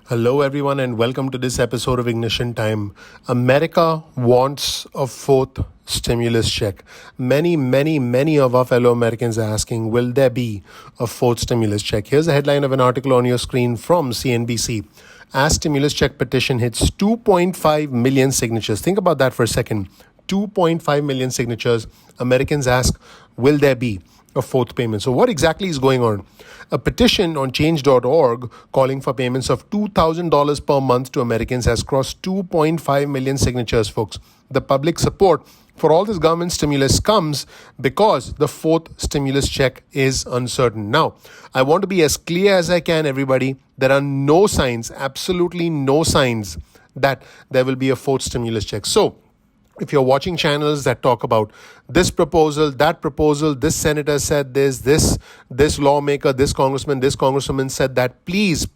Hello, everyone, and welcome to this episode of Ignition Time. America wants a fourth stimulus check. Many of our fellow Americans are asking, will there be a fourth stimulus check? Here's a headline of an article on your screen from CNBC. As stimulus check petition hits 2.5 million signatures. Think about that for a second. 2.5 million signatures. Americans ask, will there be a fourth payment? So what exactly is going on? A petition on change.org calling for payments of $2,000 per month to Americans has crossed 2.5 million signatures, folks. The public support for all this government stimulus comes because the fourth stimulus check is uncertain. Now, I want to be as clear as I can, everybody. There are no signs, absolutely no signs that there will be a fourth stimulus check. So, if you're watching channels that talk about this proposal, that proposal, this senator said this lawmaker, this congressman, this congresswoman said that, please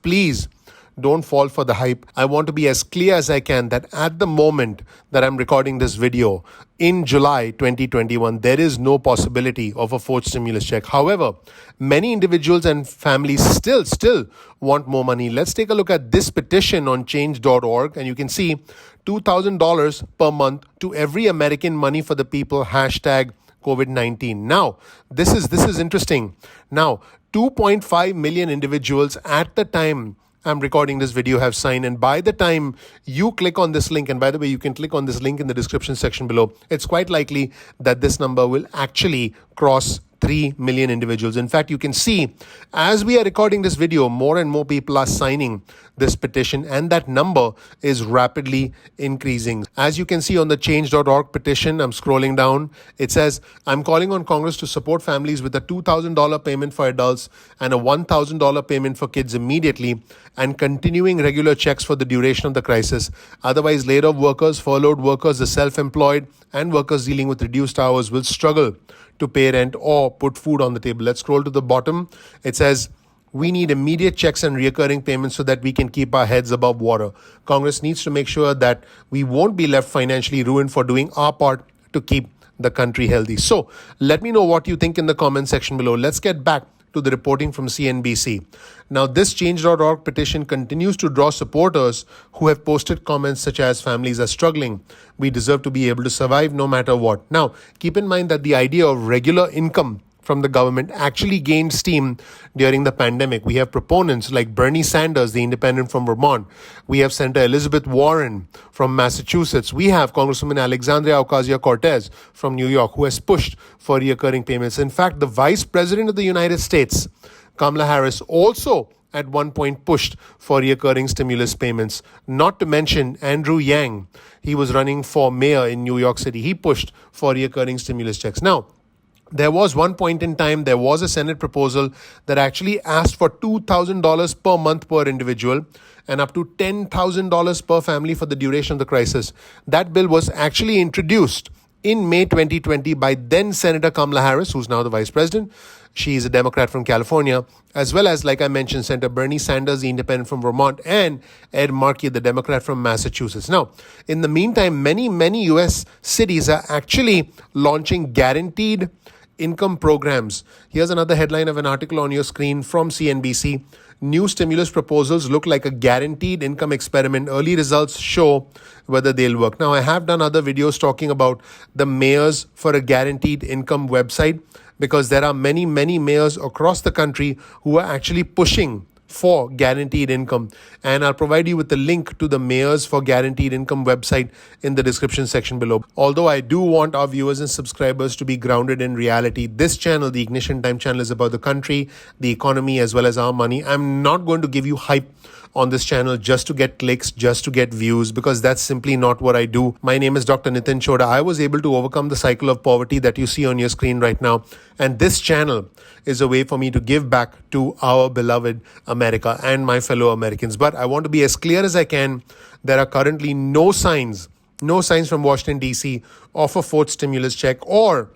don't fall for the hype. I want to be as clear as I can that at the moment that I'm recording this video in July 2021, there is no possibility of a fourth stimulus check. However, many individuals and families still want more money. Let's take a look at this petition on change.org, and you can see $2,000 per month to every American, money for the people, hashtag COVID-19. Now, this is interesting. Now, 2.5 million individuals at the time I'm recording this video have signed, and by the time you click on this link, and by the way, you can click on this link in the description section below, it's quite likely that this number will actually cross 3 million individuals. In fact, you can see as we are recording this video, more and more people are signing this petition, and that number is rapidly increasing. As you can see on the change.org petition, I'm scrolling down. It says, I'm calling on Congress to support families with a $2,000 payment for adults and a $1,000 payment for kids immediately, and continuing regular checks for the duration of the crisis. Otherwise, laid-off workers, furloughed workers, the self-employed, and workers dealing with reduced hours will struggle to pay rent or put food on the table. Let's scroll to the bottom. It says, we need immediate checks and recurring payments so that we can keep our heads above water. Congress needs to make sure that we won't be left financially ruined for doing our part to keep the country healthy. So let me know what you think in the comment section below. Let's get back to the reporting from CNBC. Now, this change.org petition continues to draw supporters who have posted comments such as, families are struggling. We deserve to be able to survive no matter what. Now, keep in mind that the idea of regular income from the government actually gained steam during the pandemic. We have proponents like Bernie Sanders, the independent from Vermont. We have Senator Elizabeth Warren from Massachusetts. We have Congresswoman Alexandria Ocasio-Cortez from New York, who has pushed for recurring payments. In fact, the Vice President of the United States, Kamala Harris, also at one point pushed for recurring stimulus payments. Not to mention Andrew Yang. He was running for mayor in New York City. He pushed for recurring stimulus checks. Now, there was one point in time, there was a Senate proposal that actually asked for $2,000 per month per individual and up to $10,000 per family for the duration of the crisis. That bill was actually introduced in May 2020 by then Senator Kamala Harris, who's now the vice president. She is a Democrat from California, as well as, like I mentioned, Senator Bernie Sanders, the independent from Vermont, and Ed Markey, the Democrat from Massachusetts. Now, in the meantime, many U.S. cities are actually launching guaranteed income programs. Here's another headline of an article on your screen from CNBC. New stimulus proposals look like a guaranteed income experiment. Early results show whether they'll work. Now, I have done other videos talking about the mayors for a guaranteed income website, because there are many mayors across the country who are actually pushing for guaranteed income, and I'll provide you with the link to the Mayors for Guaranteed Income website in the description section below. Although I do want our viewers and subscribers to be grounded in reality, this channel, the Ignition Time channel, is about the country, the economy, as well as our money. I'm not going to give you hype on this channel just to get clicks, just to get views, because that's simply not what I do. My name is Dr. Nitin Chhoda. I was able to overcome the cycle of poverty that you see on your screen right now, and this channel is a way for me to give back to our beloved America and my fellow Americans. But I want to be as clear as I can. There are currently no signs from Washington, D.C. of a fourth stimulus check or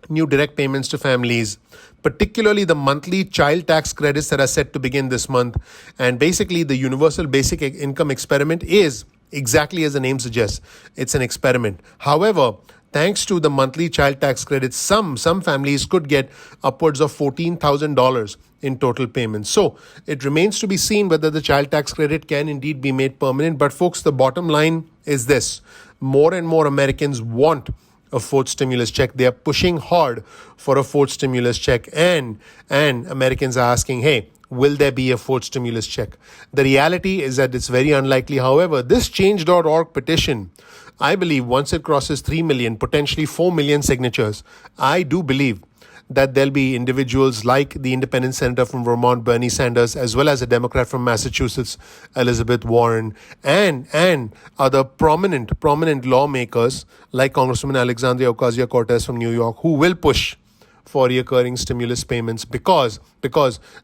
new direct payments to families, particularly the monthly child tax credits that are set to begin this month. And basically, the universal basic income experiment is exactly as the name suggests. It's an experiment. However, Thanks to the monthly child tax credit, some families could get upwards of $14,000 in total payments. So it remains to be seen whether the child tax credit can indeed be made permanent. But folks, the bottom line is this: more and more Americans want a fourth stimulus check. They are pushing hard for a fourth stimulus check, and Americans are asking, hey, will there be a fourth stimulus check? The reality is that it's very unlikely. However, this change.org petition, I believe once it crosses 3 million, potentially 4 million signatures, I do believe that there'll be individuals like the independent senator from Vermont, Bernie Sanders, as well as a Democrat from Massachusetts, Elizabeth Warren, and other prominent lawmakers like Congresswoman Alexandria Ocasio-Cortez from New York, who will push for recurring stimulus payments because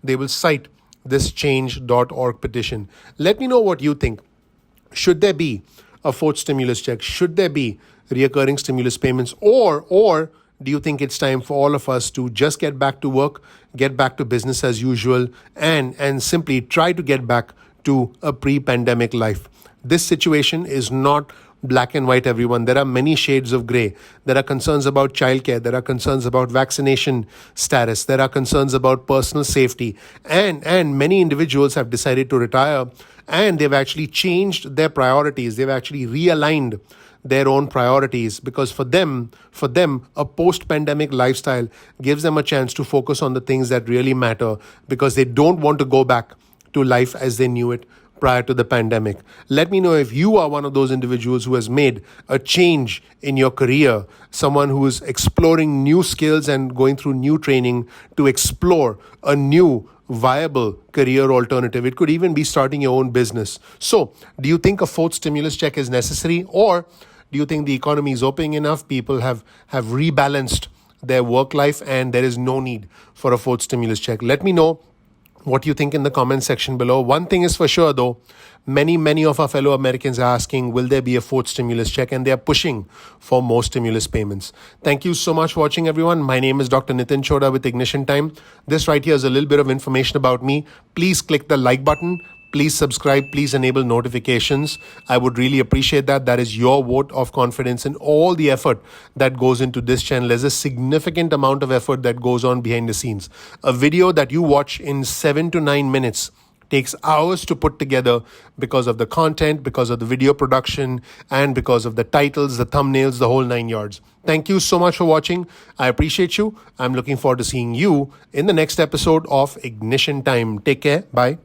they will cite this change.org petition. Let me know what you think. Should there be a fourth stimulus check? Should there be recurring stimulus payments? Or do you think it's time for all of us to just get back to work, get back to business as usual, and simply try to get back to a pre-pandemic life? This situation is not black and white, everyone. There are many shades of gray. There are concerns about childcare. There are concerns about vaccination status. There are concerns about personal safety. And many individuals have decided to retire, and they've actually changed their priorities. They've actually realigned their own priorities, because for them, a post-pandemic lifestyle gives them a chance to focus on the things that really matter, because they don't want to go back to life as they knew it prior to the pandemic. Let me know if you are one of those individuals who has made a change in your career, someone who is exploring new skills and going through new training to explore a new viable career alternative. It could even be starting your own business. So, do you think a fourth stimulus check is necessary, or do you think the economy is opening enough? People have rebalanced their work life and there is no need for a fourth stimulus check? Let me know what you think in the comment section below. One thing is for sure though, many of our fellow Americans are asking, will there be a fourth stimulus check? And they are pushing for more stimulus payments. Thank you so much for watching, everyone. My name is Dr. Nitin Chhoda with Ignition Time. This right here is a little bit of information about me. Please click the like button. Please subscribe. Please enable notifications. I would really appreciate that. That is your vote of confidence in all the effort that goes into this channel. There's a significant amount of effort that goes on behind the scenes. A video that you watch in 7 to 9 minutes takes hours to put together because of the content, because of the video production, and because of the titles, the thumbnails, the whole 9 yards. Thank you so much for watching. I appreciate you. I'm looking forward to seeing you in the next episode of Ignition Time. Take care. Bye.